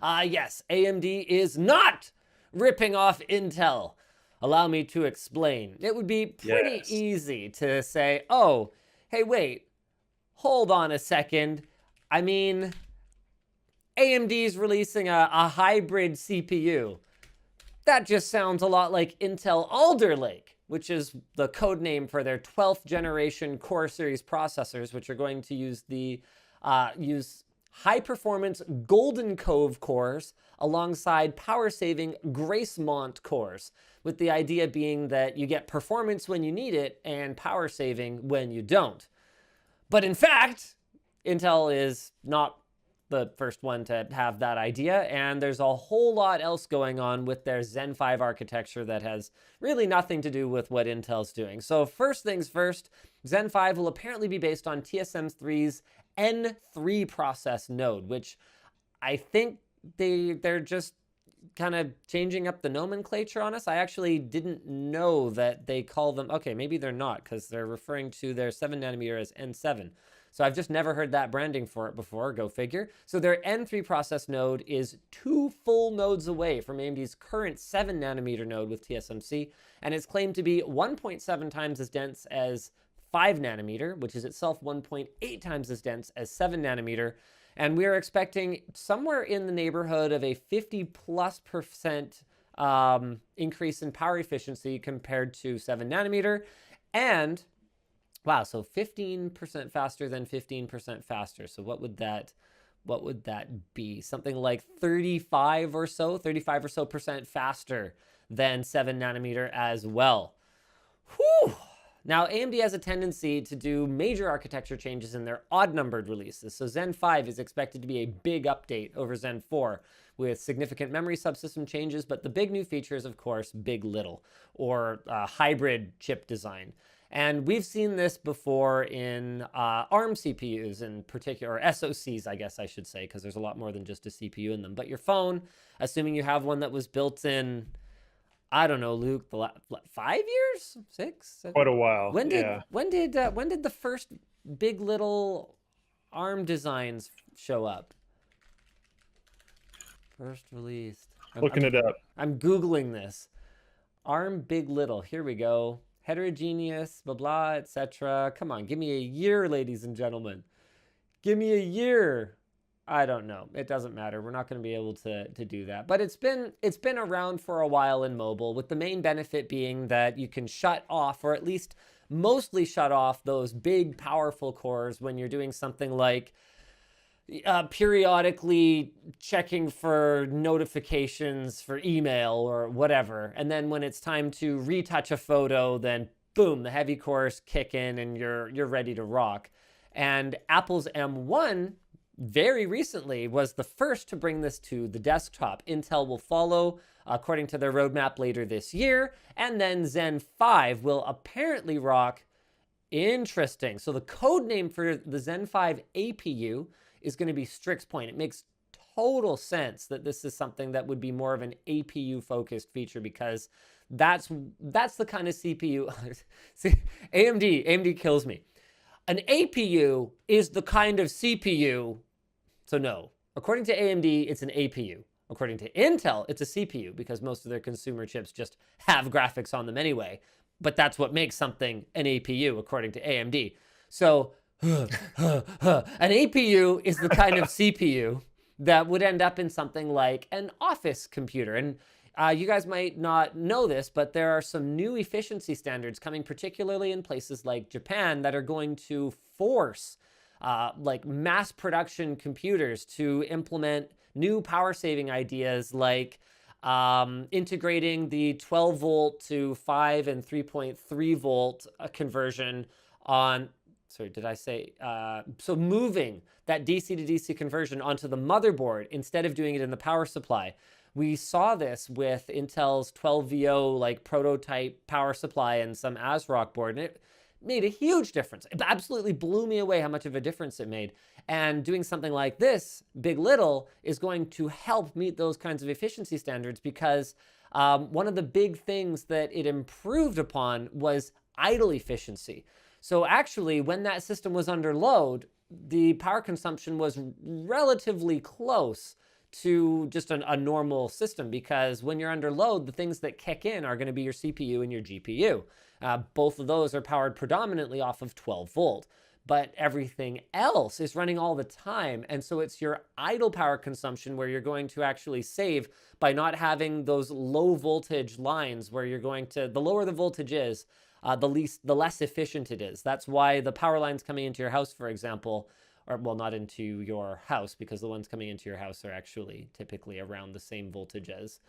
Yes, AMD is not ripping off Intel. Allow me to explain. It would be pretty easy to say, oh, hey, wait, hold on a second. I mean, AMD's releasing a hybrid CPU. That just sounds a lot like Intel Alder Lake, which is the code name for their 12th generation Core series processors, which are going to use high performance Golden Cove cores alongside power saving Gracemont cores, with the idea being that you get performance when you need it and power saving when you don't. But in fact, Intel is not the first one to have that idea, and there's a whole lot else going on with their Zen 5 architecture that has really nothing to do with what Intel's doing. So first things first, Zen 5 will apparently be based on TSMC's N3 process node, which I think they're just kind of changing up the nomenclature on us. I actually didn't know that they call them, okay, maybe they're not, because they're referring to their 7 nanometer as N7. So I've just never heard that branding for it before, go figure. So their N3 process node is 2 full nodes away from AMD's current 7 nanometer node with TSMC, and it's claimed to be 1.7 times as dense as 5 nanometer, which is itself 1.8 times as dense as 7 nanometer. And we are expecting somewhere in the neighborhood of a 50+% increase in power efficiency compared to 7 nanometer. And wow, so 15% faster than 15% faster. So what would that be? Something like 35 or so percent faster than 7 nanometer as well. Whew. Now, AMD has a tendency to do major architecture changes in their odd-numbered releases. So Zen 5 is expected to be a big update over Zen 4 with significant memory subsystem changes, but the big new feature is, of course, big. LITTLE, or hybrid chip design. And we've seen this before in ARM CPUs in particular, or SoCs, I guess I should say, because there's a lot more than just a CPU in them. But your phone, assuming you have one that was built in, I don't know, Luke, 5 years, 6, 7? Quite a while. When did the first big. LITTLE ARM designs show up? First released. Looking it up. I'm Googling this. ARM big. LITTLE. Here we go. Heterogeneous, blah, blah, etc. Come on, give me a year, ladies and gentlemen. Give me a year. I don't know. It doesn't matter. We're not going to be able to do that. But it's been around for a while in mobile, with the main benefit being that you can shut off, or at least mostly shut off, those big, powerful cores when you're doing something like periodically checking for notifications for email or whatever. And then when it's time to retouch a photo, then boom, the heavy cores kick in and you're ready to rock. And Apple's M1 very recently was the first to bring this to the desktop. Intel will follow according to their roadmap later this year, and then Zen 5 will apparently rock. Interesting. So the code name for the Zen 5 APU is going to be Strix Point. It makes total sense that this is something that would be more of an APU focused feature, because that's the kind of CPU. See, AMD kills me. An APU is the kind of CPU. So no, according to AMD, it's an APU. According to Intel, it's a CPU, because most of their consumer chips just have graphics on them anyway. But that's what makes something an APU, according to AMD. So an APU is the kind of CPU that would end up in something like an office computer. And you guys might not know this, but there are some new efficiency standards coming, particularly in places like Japan, that are going to force like mass production computers to implement new power saving ideas, like integrating the 12 volt to 5 and 3.3 volt conversion on, sorry, did I say, so moving that DC to DC conversion onto the motherboard instead of doing it in the power supply. We saw this with Intel's 12VO like prototype power supply and some ASRock board, and it made a huge difference. It absolutely blew me away how much of a difference it made. And doing something like this, big. LITTLE, is going to help meet those kinds of efficiency standards, because one of the big things that it improved upon was idle efficiency. So actually, when that system was under load, the power consumption was relatively close to just a normal system, because when you're under load, the things that kick in are going to be your CPU and your GPU. Both of those are powered predominantly off of 12 volt, but everything else is running all the time. And so it's your idle power consumption where you're going to actually save by not having those low voltage lines where you're going to, the lower the voltage is, the less efficient it is. That's why the power lines coming into your house, for example, or well, not into your house, because the ones coming into your house are actually typically around the same voltage as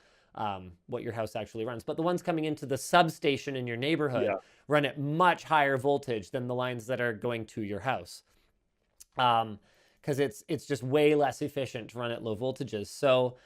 what your house actually runs. But the ones coming into the substation in your neighborhood run at much higher voltage than the lines that are going to your house. Because it's just way less efficient to run at low voltages. So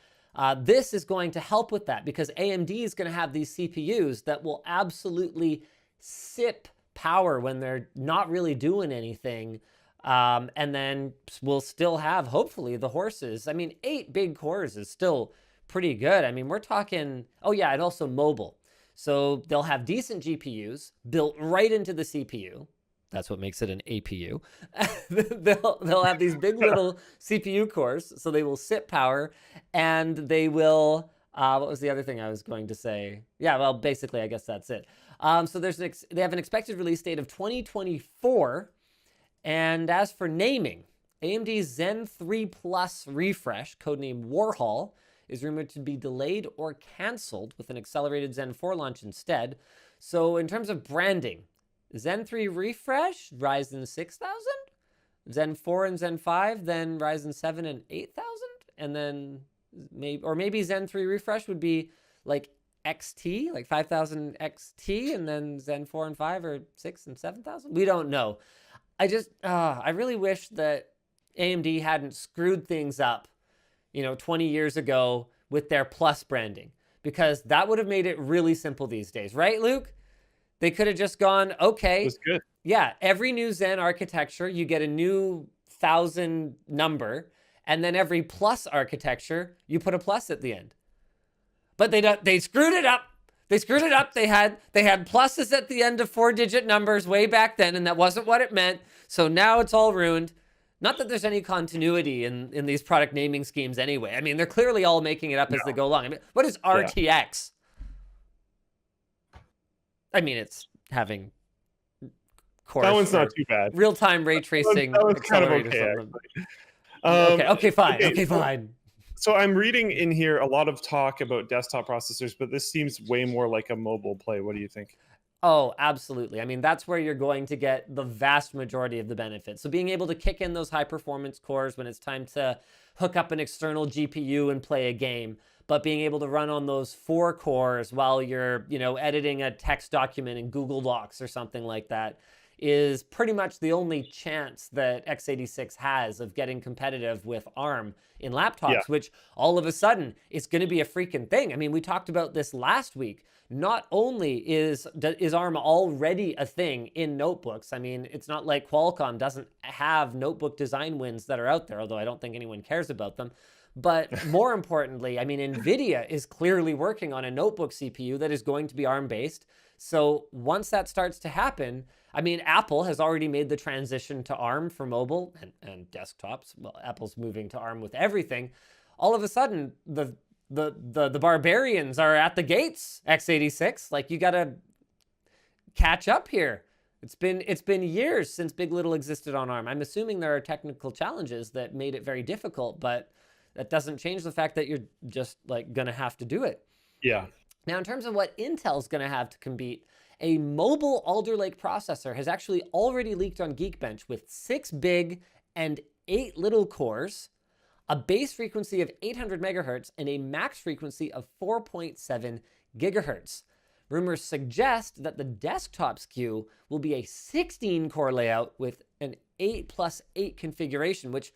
this is going to help with that, because AMD is going to have these CPUs that will absolutely sip power when they're not really doing anything. And then we'll still have, hopefully, the horses. I mean, 8 big cores is still pretty good. I mean, we're talking, oh yeah, and also mobile. So they'll have decent GPUs built right into the CPU. That's what makes it an APU. they'll have these big little CPU cores, so they will sip power, and they will, what was the other thing I was going to say? Yeah, well, basically, I guess that's it. So they have an expected release date of 2024. And as for naming, AMD's Zen 3 Plus refresh, codenamed Warhol, is rumored to be delayed or canceled with an accelerated Zen 4 launch instead. So in terms of branding, Zen 3 refresh, Ryzen 6000, Zen 4 and Zen 5, then Ryzen 7 and 8000, and then maybe Zen 3 refresh would be like XT, like 5000 XT, and then Zen 4 and 5 are 6 and 7000. We don't know. I really wish that AMD hadn't screwed things up, 20 years ago with their plus branding, because that would have made it really simple these days, right, Luke? They could have just gone, okay, That's good. Yeah, every new Zen architecture, you get a new 1000 number, and then every plus architecture, you put a plus at the end. But they screwed it up. They screwed it up. They had pluses at the end of 4-digit numbers way back then, and that wasn't what it meant. So now it's all ruined. Not that there's any continuity in these product naming schemes anyway. I mean, they're clearly all making it up as they go along. I mean, what is RTX? I mean, it's having cores. That one's not too bad. Real-time ray tracing. That one's kind of okay. Okay, fine. Okay, fine. So I'm reading in here a lot of talk about desktop processors, but this seems way more like a mobile play. What do you think? Oh, absolutely. I mean, that's where you're going to get the vast majority of the benefits. So being able to kick in those high performance cores when it's time to hook up an external GPU and play a game, but being able to run on those 4 cores while you're, editing a text document in Google Docs or something like that is pretty much the only chance that x86 has of getting competitive with ARM in laptops, which all of a sudden is going to be a freaking thing. I mean, we talked about this last week. Not only is ARM already a thing in notebooks, I mean, it's not like Qualcomm doesn't have notebook design wins that are out there, although I don't think anyone cares about them. But more importantly, I mean, NVIDIA is clearly working on a notebook CPU that is going to be ARM-based. So once that starts to happen, I mean, Apple has already made the transition to ARM for mobile and desktops. Well, Apple's moving to ARM with everything. All of a sudden, the barbarians are at the gates, x86. Like, you got to catch up here. It's been years since Big Little existed on ARM. I'm assuming there are technical challenges that made it very difficult, but that doesn't change the fact that you're just like going to have to do it. Yeah. Now, in terms of what Intel's going to have to compete, a mobile Alder Lake processor has actually already leaked on Geekbench with 6 big and 8 little cores, a base frequency of 800 megahertz, and a max frequency of 4.7 gigahertz. Rumors suggest that the desktop SKU will be a 16-core layout with an 8+8 configuration, which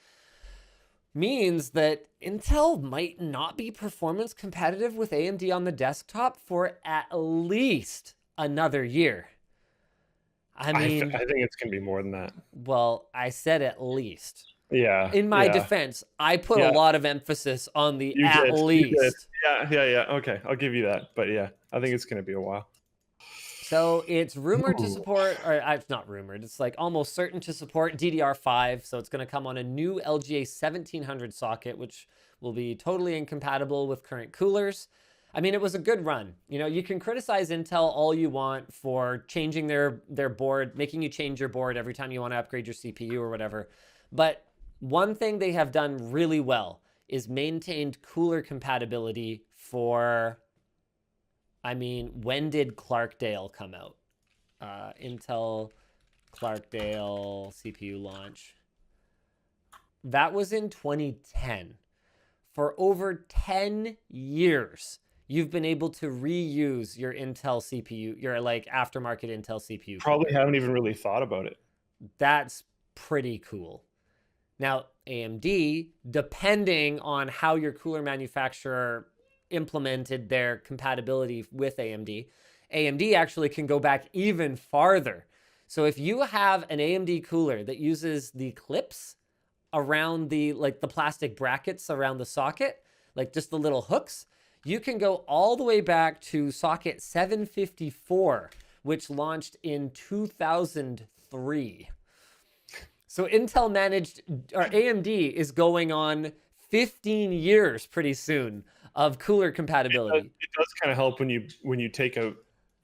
means that Intel might not be performance competitive with AMD on the desktop for at least another year. I mean, I think it's going to be more than that. Well, I said at least. Yeah. In my defense, I put a lot of emphasis on the at least. Yeah. Okay, I'll give you that. But yeah, I think it's going to be a while. So it's rumored to support, or it's not rumored, it's like almost certain to support DDR5. So it's going to come on a new LGA 1700 socket, which will be totally incompatible with current coolers. I mean, it was a good run. You know, you can criticize Intel all you want for changing their board, making you change your board every time you want to upgrade your CPU or whatever. But one thing they have done really well is maintained cooler compatibility for, I mean, when did Clarkdale come out? Intel Clarkdale CPU launch. That was in 2010. For over 10 years, you've been able to reuse your Intel CPU, your like aftermarket Intel CPU. Probably haven't even really thought about it. That's pretty cool. Now, AMD, depending on how your cooler manufacturer implemented their compatibility with AMD, AMD actually can go back even farther. So if you have an AMD cooler that uses the clips around the plastic brackets around the socket, like just the little hooks, you can go all the way back to socket 754, which launched in 2003. So Intel managed, or AMD is going on 15 years pretty soon of cooler compatibility. It does kind of help when you take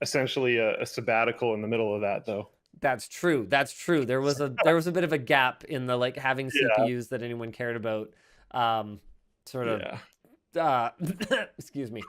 essentially a sabbatical in the middle of that, though. That's true. That's true. There was a bit of a gap in the like having CPUs that anyone cared about. Excuse me.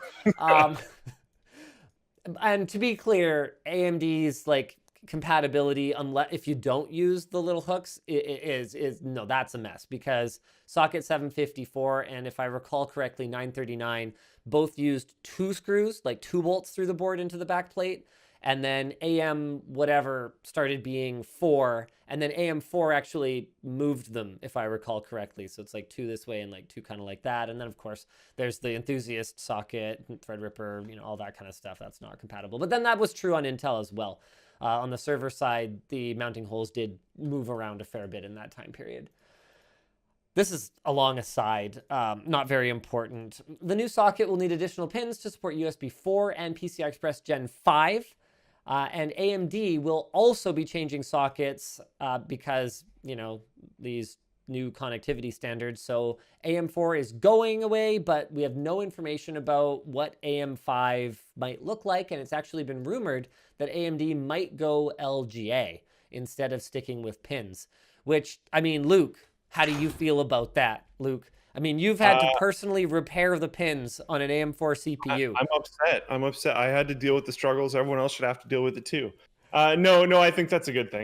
And to be clear, AMD's like compatibility, unless if you don't use the little hooks, is no, that's a mess, because socket 754 and, if I recall correctly, 939 both used 2 screws, like 2 bolts through the board into the back plate. And then AM whatever started being 4, and then AM4 actually moved them, if I recall correctly. So it's like 2 this way and like 2 kind of like that. And then of course there's the enthusiast socket, Threadripper, you know, all that kind of stuff that's not compatible. But then that was true on Intel as well. On the server side, the mounting holes did move around a fair bit in that time period. This is a long aside, not very important. The new socket will need additional pins to support USB 4 and PCI Express Gen 5. And AMD will also be changing sockets because, you know, these new connectivity standards. So AM4 is going away, but we have no information about what AM5 might look like. And it's actually been rumored that AMD might go LGA instead of sticking with pins, which, I mean, Luke, how do you feel about that, Luke? I mean, you've had to personally repair the pins on an AM4 CPU. I'm upset. I had to deal with the struggles. Everyone else should have to deal with it too. No, I think that's a good thing.